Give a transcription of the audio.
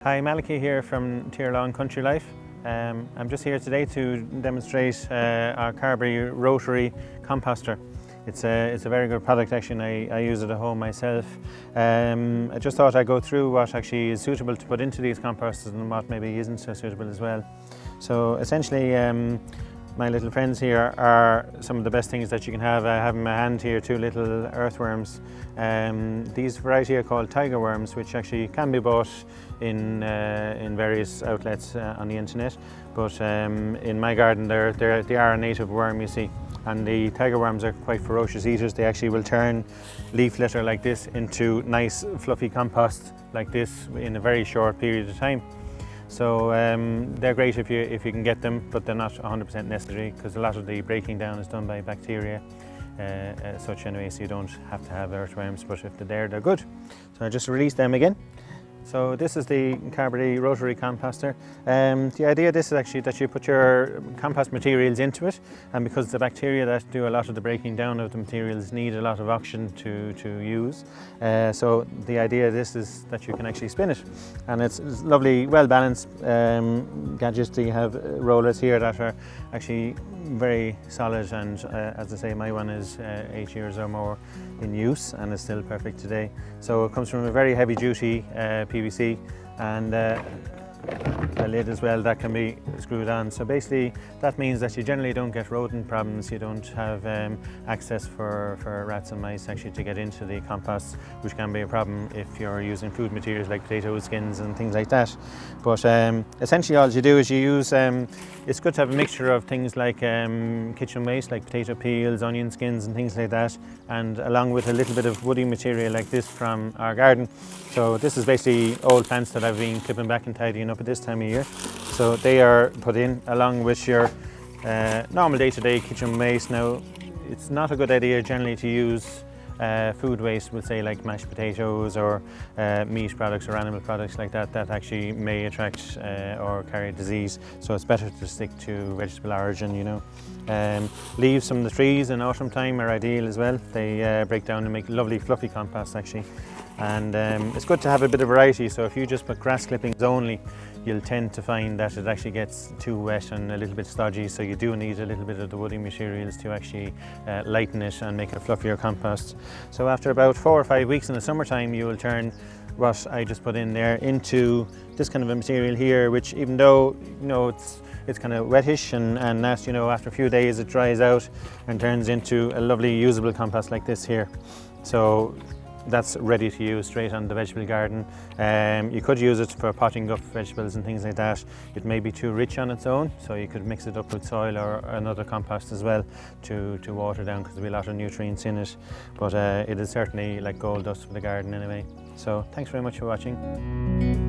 Hi, Malachy here from Lawn Country Life. I'm just here today to demonstrate our Carberry rotary composter. It's a very good product actually. I use it at home myself. I just thought I'd go through what actually is suitable to put into these composters and what maybe isn't so suitable as well. So essentially my little friends here are some of the best things that you can have. I have in my hand here two little earthworms. These variety are called tiger worms, which actually can be bought in various outlets on the internet. But in my garden they are a native worm, you see. And the tiger worms are quite ferocious eaters. They actually will turn leaf litter like this into nice fluffy compost like this in a very short period of time. So they're great if you can get them, but they're not 100% necessary because a lot of the breaking down is done by bacteria such anyway, so you don't have to have earthworms, but if they're there, they're good. So I just release them again. So this is the Carberry rotary composter. The idea of this is actually that you put your compost materials into it, and because the bacteria that do a lot of the breaking down of the materials need a lot of oxygen to use, so the idea of this is that you can actually spin it, and it's lovely, well balanced gadgets. You have rollers here that are actually very solid, and as I say, my one is 8 years or more in use and is still perfect today. So it comes from a very heavy duty PVC, and a lid as well that can be screwed on. So basically that means that you generally don't get rodent problems. You don't have access for rats and mice actually to get into the compost, which can be a problem if you're using food materials like potato skins and things like that. But essentially all you do is you use, it's good to have a mixture of things like kitchen waste, like potato peels, onion skins and things like that, and along with a little bit of woody material like this from our garden. So this is basically old plants that I've been clipping back and tidying up at this time of year. So they are put in along with your normal day-to-day kitchen waste. Now, it's not a good idea generally to use food waste, we'll say like mashed potatoes or meat products or animal products like that, that actually may attract or carry disease. So it's better to stick to vegetable origin, you know. Leaves from the trees in autumn time are ideal as well. They break down and make lovely fluffy compost actually. And it's good to have a bit of variety, so if you just put grass clippings only, you'll tend to find that it actually gets too wet and a little bit stodgy, so you do need a little bit of the woody materials to actually lighten it and make it a fluffier compost. So after about 4 or 5 weeks in the summertime, you will turn what I just put in there into this kind of a material here, which even though, you know, it's kind of wettish and that, you know, after a few days it dries out and turns into a lovely usable compost like this here. So that's ready to use straight on the vegetable garden. You could use it for potting up vegetables and things like that. It may be too rich on its own, so you could mix it up with soil or another compost as well to water down, because there'll be a lot of nutrients in it. But it is certainly like gold dust for the garden anyway. So thanks very much for watching.